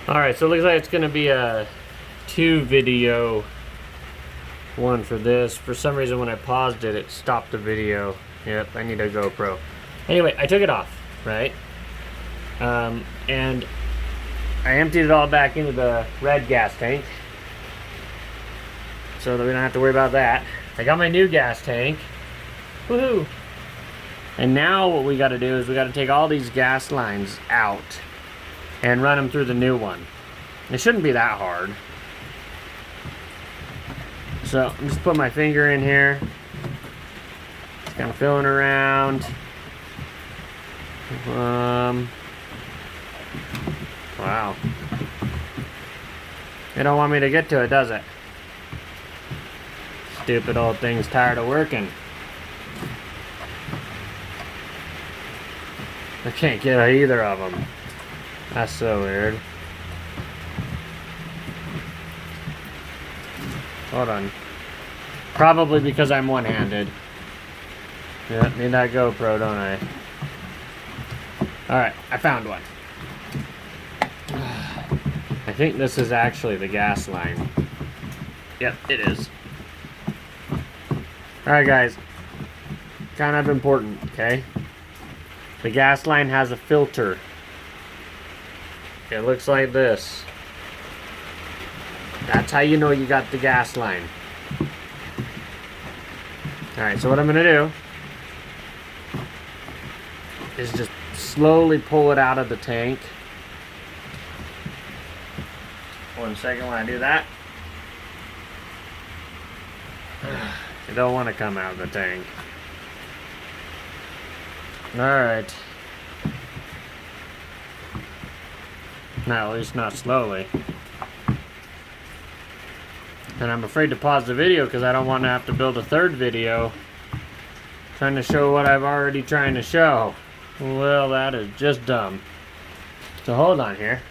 Alright, so it looks like it's going to be a 2-video one for this. For some reason when I paused it, it stopped the video. Yep, I need a GoPro. Anyway, I took it off, right? And I emptied it all back into the red gas tank, so that we don't have to worry about that. I got my new gas tank. Woohoo! And now what we got to do is we got to take all these gas lines out and run them through the new one. It shouldn't be that hard. So I'm just putting my finger in here, just kind of feeling around. Wow. They don't want me to get to it, does it? Stupid old thing's tired of working. I can't get either of them. That's so weird. Hold on. Probably because I'm one-handed. Yeah, need that GoPro, don't I? Alright, I found one. I think this is actually the gas line. Yep, it is. Alright guys, kind of important, okay? The gas line has a filter. It looks like this. That's how you know you got the gas line. Alright, so what I'm going to do is just slowly pull it out of the tank. 1 second while I do that. You don't want to come out of the tank. Alright. No, at least not slowly. And I'm afraid to pause the video because I don't want to have to build a third video trying to show what I've already trying to show. Well, that is just dumb. So hold on here.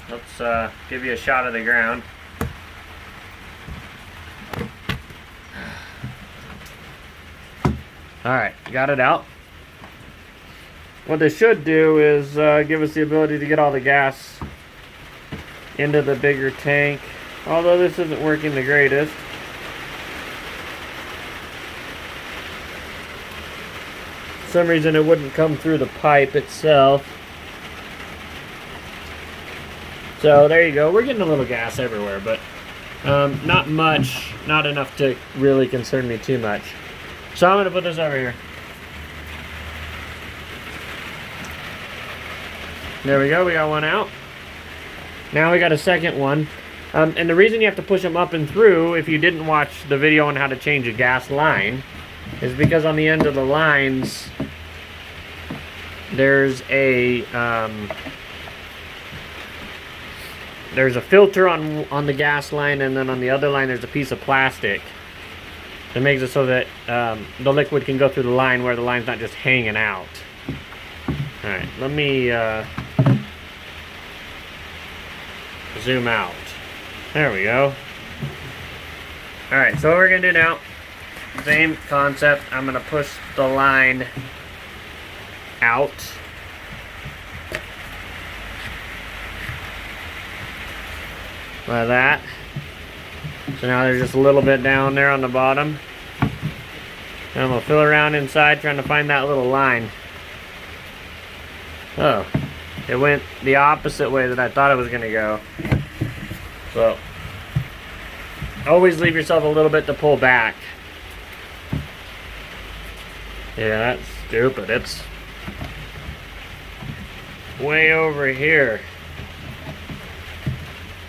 Let's give you a shot of the ground. Alright, got it out. What this should do is give us the ability to get all the gas into the bigger tank. Although this isn't working the greatest. For some reason it wouldn't come through the pipe itself. So there you go. We're getting a little gas everywhere, but not much. Not enough to really concern me too much. So I'm going to put this over here. There we go. We got one out. Now we got a second one. And the reason you have to push them up and through, if you didn't watch the video on how to change a gas line, is because on the end of the lines, there's a filter on the gas line, and then on the other line there's a piece of plastic that makes it so that the liquid can go through the line where the line's not just hanging out. Alright, let me zoom out. There we go. Alright, so what we're going to do now, same concept. I'm going to push the line out. Like that. So now there's just a little bit down there on the bottom. And I'm going to feel around inside trying to find that little line. Oh, it went the opposite way that I thought it was going to go. So, always leave yourself a little bit to pull back. Yeah, that's stupid. It's way over here.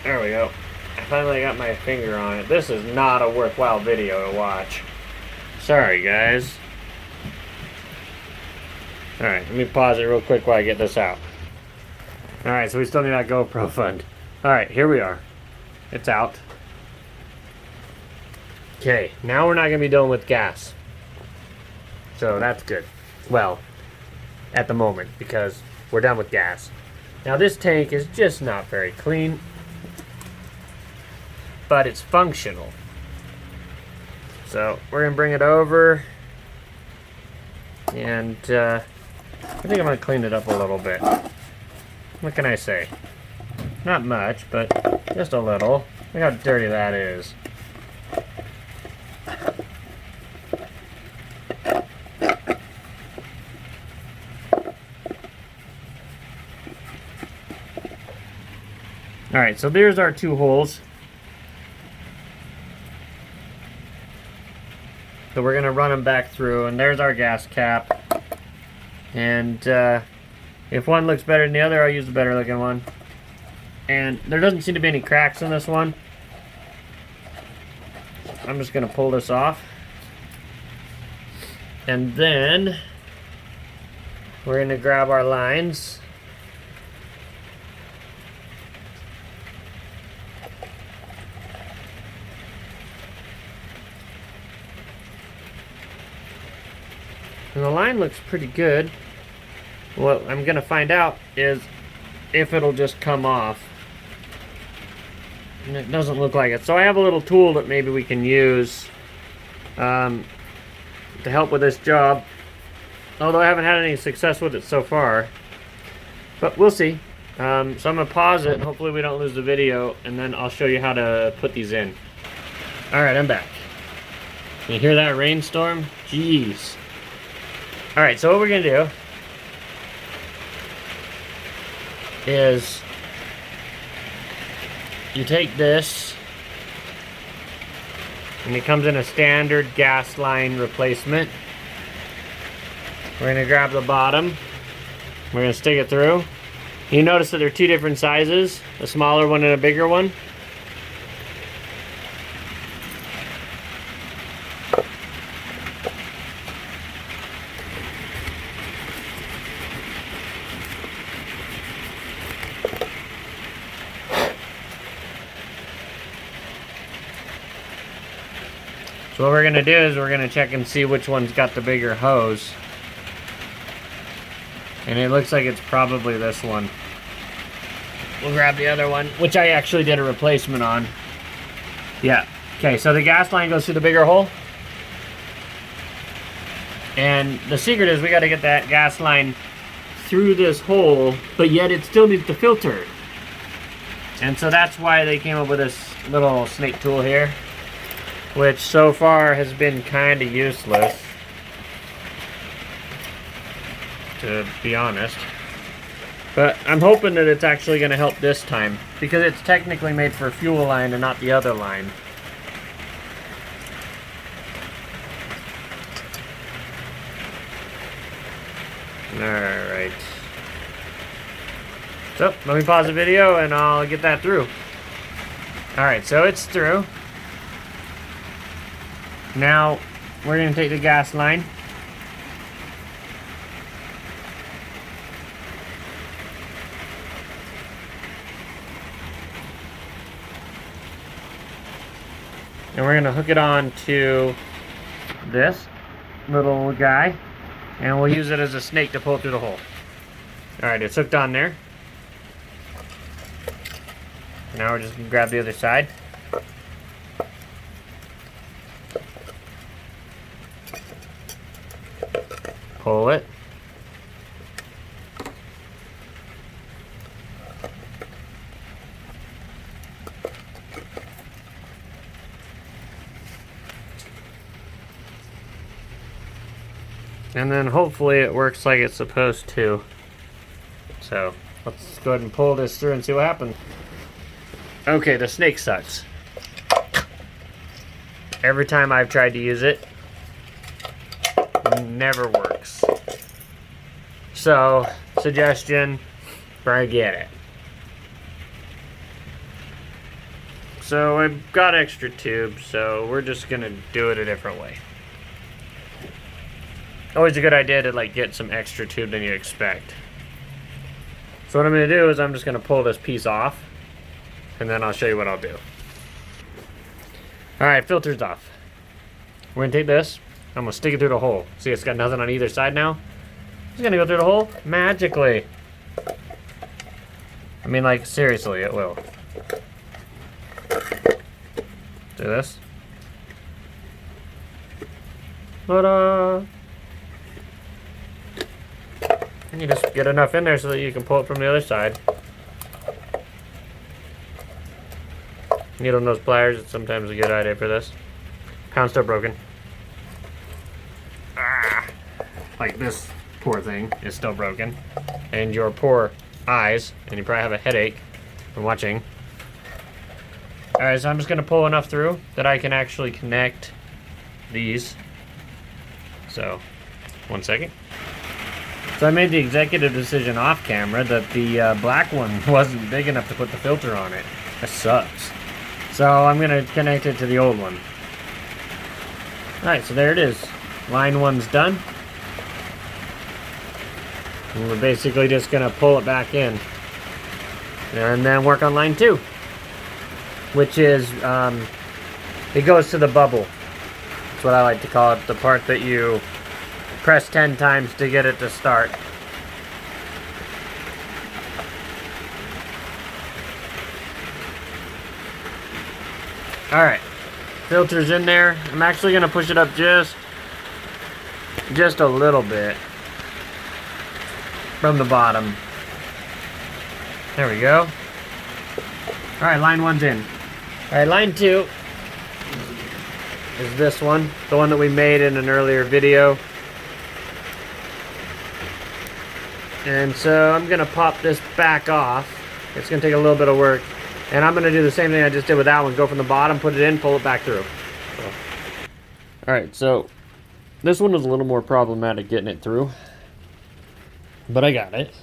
There we go. I finally got my finger on it. This is not a worthwhile video to watch. Sorry, guys. Alright, let me pause it real quick while I get this out. Alright, so we still need that GoPro fund. Alright, here we are. It's out. Okay, now we're not going to be dealing with gas. So that's good. Well, at the moment, because we're done with gas. Now this tank is just not very clean, but it's functional. So we're going to bring it over, and I think I'm going to clean it up a little bit. What can I say? Not much, but just a little. Look how dirty that is. Alright, so there's our 2 holes. So we're going to run them back through, and there's our gas cap. And if one looks better than the other, I'll use the better looking one. And there doesn't seem to be any cracks in this one. I'm just going to pull this off. And then we're going to grab our lines. And the line looks pretty good. What I'm going to find out is if it'll just come off. And it doesn't look like it. So I have a little tool that maybe we can use to help with this job. Although I haven't had any success with it so far. But we'll see. So I'm going to pause it. Hopefully we don't lose the video. And then I'll show you how to put these in. Alright, I'm back. Can you hear that rainstorm? Jeez. Alright, so what we're going to do is you take this, and it comes in a standard gas line replacement. We're going to grab the bottom. We're going to stick it through. You notice that they're 2 different sizes, a smaller one and a bigger one. So what we're going to do is we're going to check and see which one's got the bigger hose. And it looks like it's probably this one. We'll grab the other one, which I actually did a replacement on. Yeah. Okay, so the gas line goes through the bigger hole. And the secret is we got to get that gas line through this hole, but yet it still needs to filter. And so that's why they came up with this little snake tool here, which so far has been kind of useless, to be honest. But I'm hoping that it's actually going to help this time, because it's technically made for a fuel line and not the other line. Alright. So, let me pause the video and I'll get that through. Alright, so it's through. Now, we're going to take the gas line. And we're going to hook it on to this little guy. And we'll use it as a snake to pull through the hole. Alright, it's hooked on there. Now we're just going to grab the other side. Pull it. And then hopefully it works like it's supposed to. So let's go ahead and pull this through and see what happens. Okay, the snake sucks. Every time I've tried to use it, never works. So, suggestion, forget it. So I've got extra tubes, so we're just gonna do it a different way. Always a good idea to get some extra tube than you expect. So what I'm gonna do is I'm just gonna pull this piece off, and then I'll show you what I'll do. Alright, filter's off. We're gonna take this, I'm gonna stick it through the hole. See, it's got nothing on either side now. It's gonna go through the hole magically. I mean, seriously, it will. Do this. Ta-da! You just get enough in there so that you can pull it from the other side. Needle nose pliers is sometimes a good idea for this. Pound's still broken. Ah, like this poor thing is still broken. And your poor eyes, and you probably have a headache from watching. Alright, so I'm just going to pull enough through that I can actually connect these. So, 1 second. So I made the executive decision off camera that the black one wasn't big enough to put the filter on it. That sucks. So I'm going to connect it to the old one. Alright, so there it is. Line 1's done. And we're basically just going to pull it back in. And then work on line 2. Which is, it goes to the bubble. That's what I like to call it. The part that you press 10 times to get it to start. Alright, filter's in there. I'm actually going to push it up just a little bit from the bottom. There we go. Alright, line 1's in. Alright, line 2 is this one. The one that we made in an earlier video. And so I'm going to pop this back off. It's going to take a little bit of work. And I'm going to do the same thing I just did with that one. Go from the bottom, put it in, pull it back through. Alright, so this one was a little more problematic getting it through. But I got it.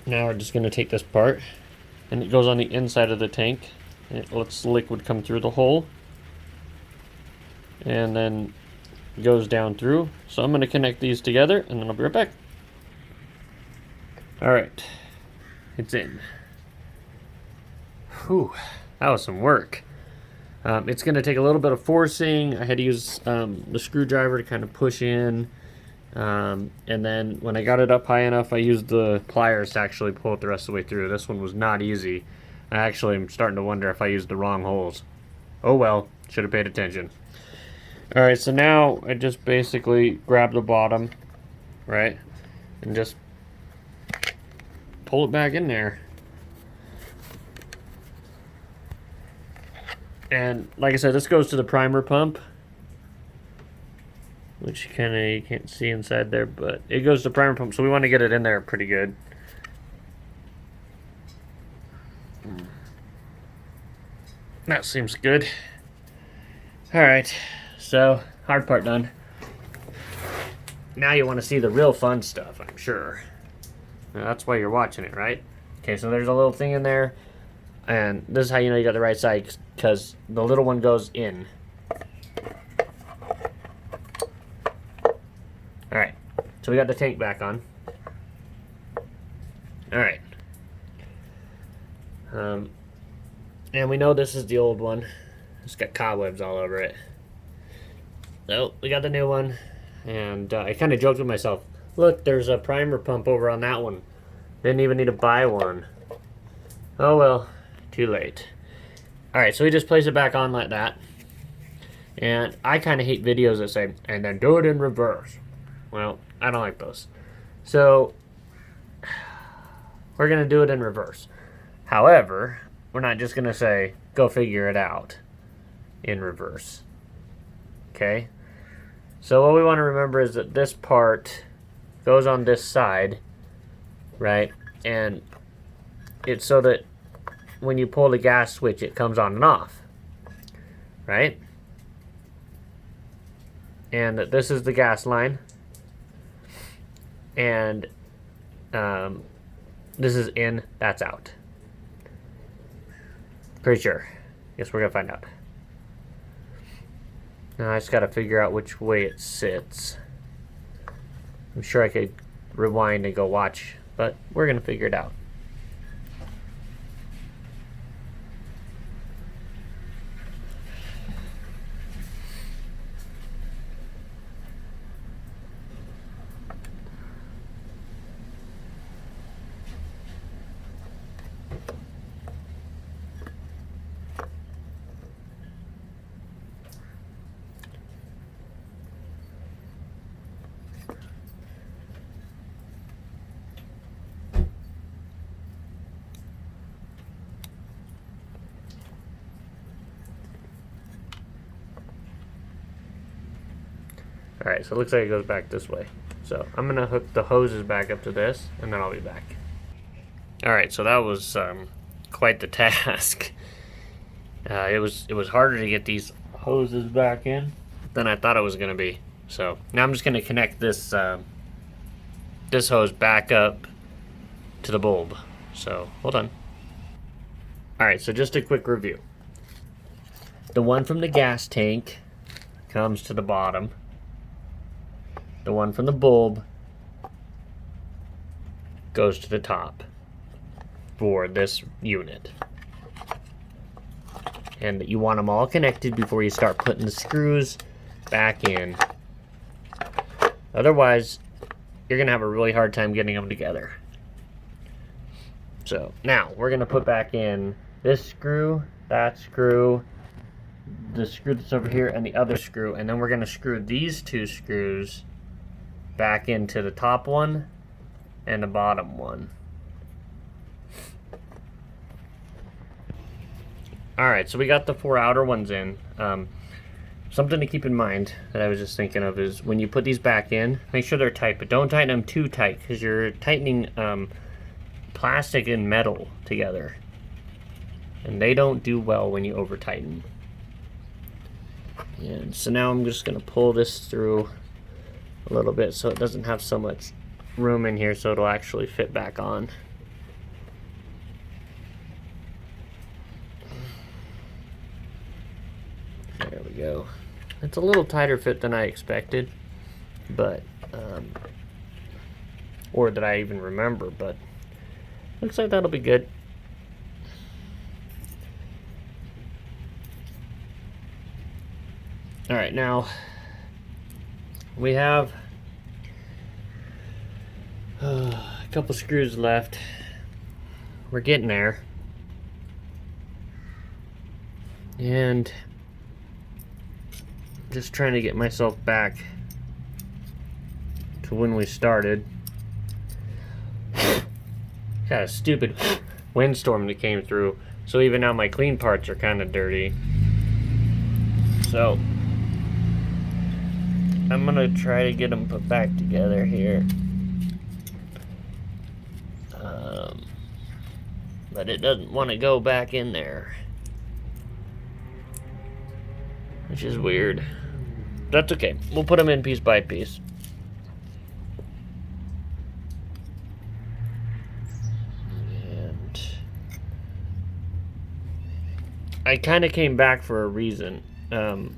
Now we're just going to take this part. And it goes on the inside of the tank. And it lets the liquid come through the hole. And then goes down through. So I'm going to connect these together and then I'll be right back. Alright. It's in. Whew. That was some work. It's going to take a little bit of forcing. I had to use the screwdriver to kind of push in. And then when I got it up high enough, I used the pliers to actually pull it the rest of the way through. This one was not easy. I actually am starting to wonder if I used the wrong holes. Oh well, should have paid attention. Alright, so now I just basically grab the bottom, right, and just pull it back in there. And like I said, this goes to the primer pump, which you can't see inside there, but it goes to the primer pump, so we want to get it in there pretty good. That seems good. Alright, so hard part done. Now you want to see the real fun stuff, I'm sure. Now, that's why you're watching it, right? Okay, so there's a little thing in there, and this is how you know you got the right side, because the little one goes in. Alright, so we got the tank back on. Alright. And we know this is the old one. It's got cobwebs all over it. So, we got the new one. And I kind of joked with myself. Look, there's a primer pump over on that one. Didn't even need to buy one. Oh well, too late. Alright, so we just place it back on like that. And I kind of hate videos that say, and then do it in reverse. Well, I don't like those. So, we're going to do it in reverse. However, we're not just going to say, go figure it out in reverse. Okay? So what we want to remember is that this part goes on this side, right? And it's so that when you pull the gas switch, it comes on and off, right? And this is the gas line. And this is in, that's out. Pretty sure. Guess we're going to find out. Now I just got to figure out which way it sits. I'm sure I could rewind and go watch, but we're going to figure it out. Alright, so it looks like it goes back this way. So I'm gonna hook the hoses back up to this, and then I'll be back. Alright, so that was quite the task. It was harder to get these hoses back in than I thought it was gonna be. So now I'm just gonna connect this this hose back up to the bulb. So hold on. Alright, so just a quick review. The one from the gas tank comes to the bottom. The one from the bulb goes to the top for this unit. And you want them all connected before you start putting the screws back in. Otherwise, you're going to have a really hard time getting them together. So now we're going to put back in this screw, that screw, the screw that's over here, and the other screw. And then we're going to screw these two screws back into the top one and the bottom one. Alright, so we got the 4 outer ones in. Something to keep in mind that I was just thinking of is when you put these back in, make sure they're tight, but don't tighten them too tight because you're tightening plastic and metal together. And they don't do well when you over tighten. And so now I'm just going to pull this through a little bit so it doesn't have so much room in here so it'll actually fit back on. There we go. It's a little tighter fit than I expected, but or that I even remember, but looks like that'll be good. All right, now we have a couple screws left. We're getting there. And just trying to get myself back to when we started. Got a stupid windstorm that came through, so even now my clean parts are kind of dirty. So I'm gonna try to get them put back together here. But it doesn't want to go back in there, which is weird. That's okay. We'll put them in piece by piece. And I kind of came back for a reason. A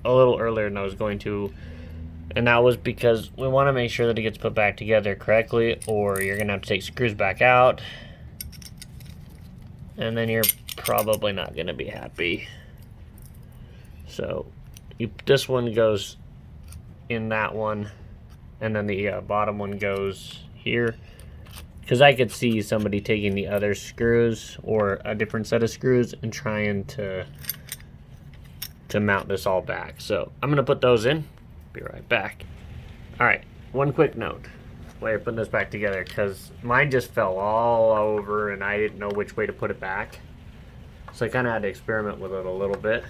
little earlier than I was going to. And that was because we want to make sure that it gets put back together correctly, or you're going to have to take screws back out. And then you're probably not going to be happy. So this one goes in that one, and then the bottom one goes here. Because I could see somebody taking the other screws or a different set of screws and trying to mount this all back. So I'm going to put those in. Be right back. Alright, one quick note. Way of putting this back together, because mine just fell all over and I didn't know which way to put it back. So I kind of had to experiment with it a little bit.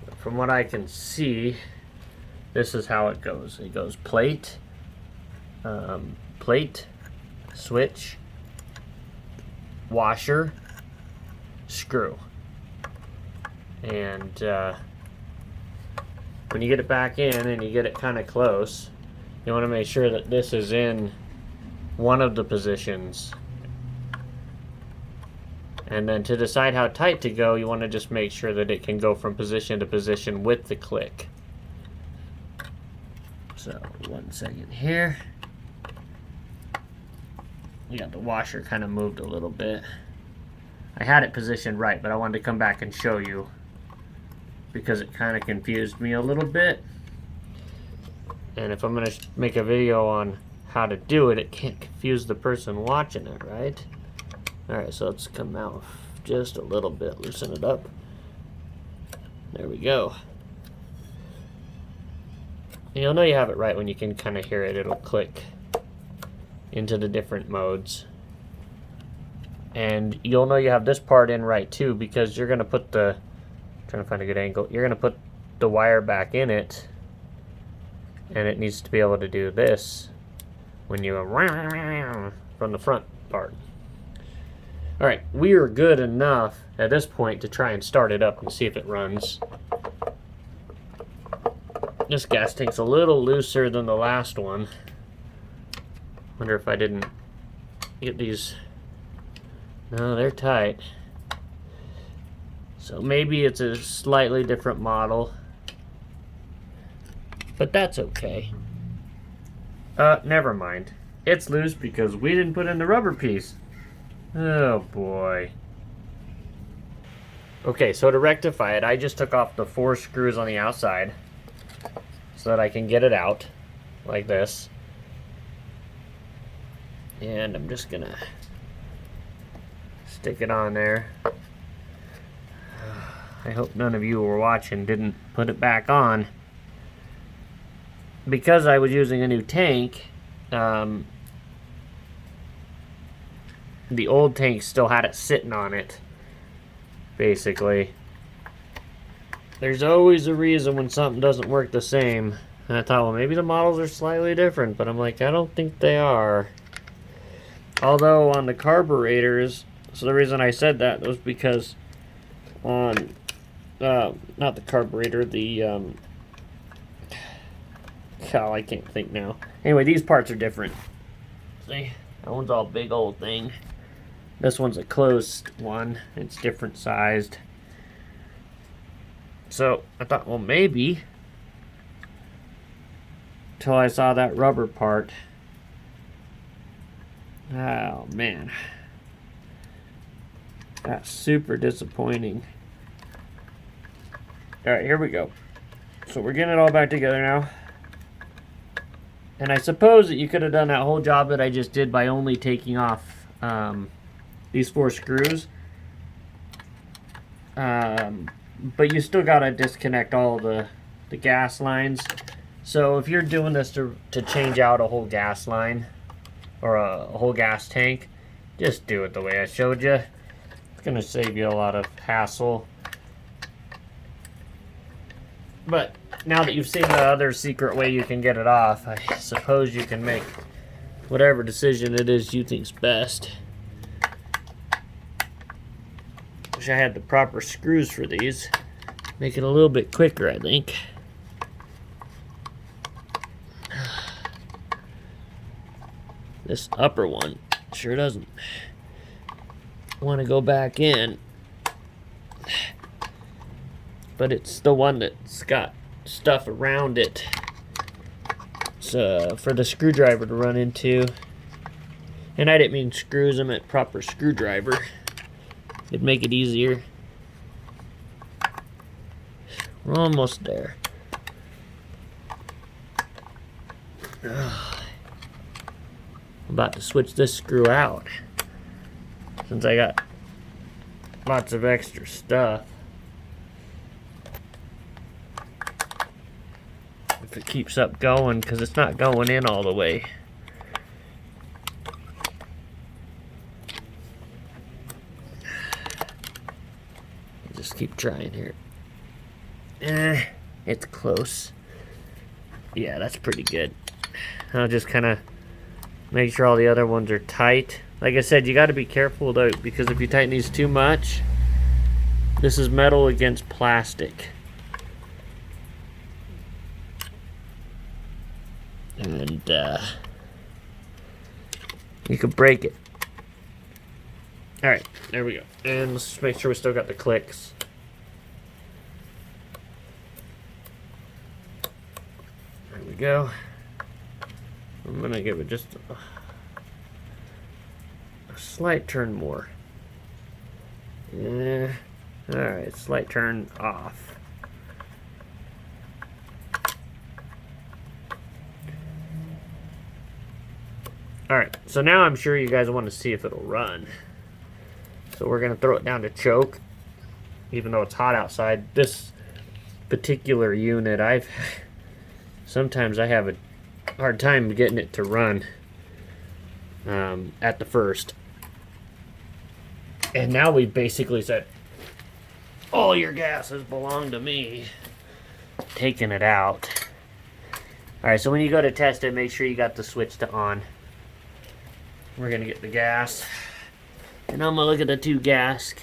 But from what I can see, this is how it goes. It goes plate, plate, switch, washer, screw. And when you get it back in and you get it kind of close, you want to make sure that this is in one of the positions. And then to decide how tight to go, you want to just make sure that it can go from position to position with the click. So, 1 second here. We got the washer kind of moved a little bit. I had it positioned right, but I wanted to come back and show you, because it kind of confused me a little bit. And if I'm going to make a video on how to do it, it can't confuse the person watching it, right? Alright, so let's come out just a little bit, loosen it up. There we go. And you'll know you have it right when you can kind of hear it. It'll click into the different modes. And you'll know you have this part in right too, because you're going to put the, trying to find a good angle, you're going to put the wire back in it, and it needs to be able to do this when you from the front part. All right, we are good enough at this point to try and start it up and see if it runs. This gas tank's a little looser than the last one. Wonder if I didn't get these. No, they're tight. So maybe it's a slightly different model, but that's okay. Never mind. It's loose because we didn't put in the rubber piece. Oh boy. Okay, so to rectify it, I just took off the 4 screws on the outside so that I can get it out like this. And I'm just gonna stick it on there. I hope none of you who were watching didn't put it back on. Because I was using a new tank, the old tank still had it sitting on it, basically. There's always a reason when something doesn't work the same. And I thought, well, maybe the models are slightly different, but I'm like, I don't think they are. Although on the carburetors, so the reason I said that was because on, not the carburetor, the, I can't think now. Anyway, these parts are different. See, that one's all big old thing. This one's a closed one. It's different sized. So I thought, well, maybe, till I saw that rubber part. Oh man, that's super disappointing. All right, here we go. So we're getting it all back together now. And I suppose that you could have done that whole job that I just did by only taking off these 4 screws. But you still gotta disconnect all the gas lines. So if you're doing this to change out a whole gas line or a whole gas tank, just do it the way I showed you. It's gonna save you a lot of hassle. But now that you've seen the other secret way you can get it off, I suppose you can make whatever decision it is you think's best. Wish I had the proper screws for these. Make it a little bit quicker, I think. This upper one sure doesn't want to go back in. But it's the one that's got stuff around it. So for the screwdriver to run into. And I didn't mean screws, I meant proper screwdriver. It'd make it easier. We're almost there. I'm about to switch this screw out, since I got lots of extra stuff. If it keeps up going, because it's not going in all the way. Just keep trying here. It's close. Yeah, that's pretty good. I'll just kind of make sure all the other ones are tight. Like I said, you got to be careful though, because if you tighten these too much, this is metal against plastic. And you could break it. Alright, there we go. And let's just make sure we still got the clicks. There we go. I'm gonna give it just a slight turn more. Yeah. Alright, slight turn off. Alright, so now I'm sure you guys want to see if it'll run. So we're going to throw it down to choke, even though it's hot outside. This particular unit, sometimes I have a hard time getting it to run at the first. And now we've basically said, all your gases belong to me. taking it out. Alright, so when you go to test it, make sure you got the switch to on. We're gonna get the gas. And I'm gonna look at the two gas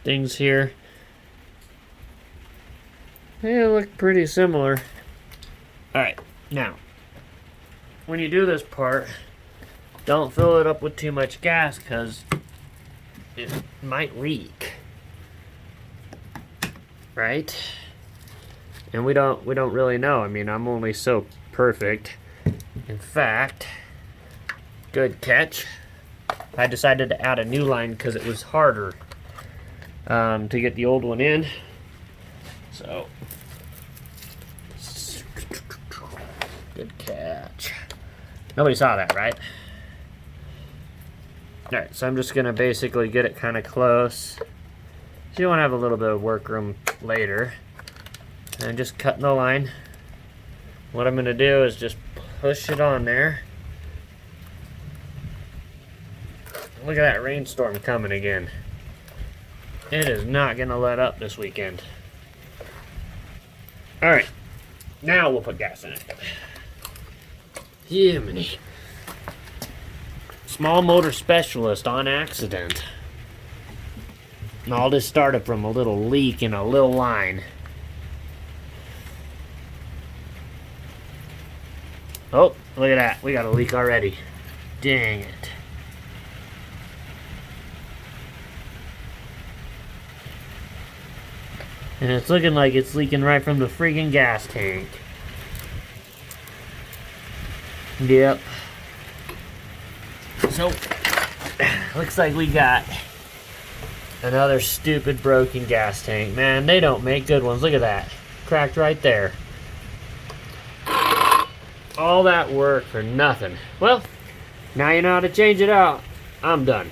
things here. They look pretty similar. Alright, now, when you do this part, don't fill it up with too much gas because it might leak. Right? And we don't really know. I mean, I'm only so perfect. In fact, good catch. I decided to add a new line because it was harder to get the old one in. So, good catch. Nobody saw that, right? Alright, so I'm just going to basically get it kind of close. So you want to have a little bit of workroom later. And just cutting the line. What I'm going to do is just push it on there. Look at that rainstorm coming again. It is not going to let up this weekend. Alright, now we'll put gas in it. Jiminy. Small motor specialist on accident. And all this started from a little leak in a little line. Oh, look at that. We got a leak already. Dang it. And it's looking like it's leaking right from the friggin' gas tank. Yep. So, looks like we got another stupid broken gas tank. Man, they don't make good ones. Look at that. Cracked right there. All that work for nothing. Well, now you know how to change it out. I'm done.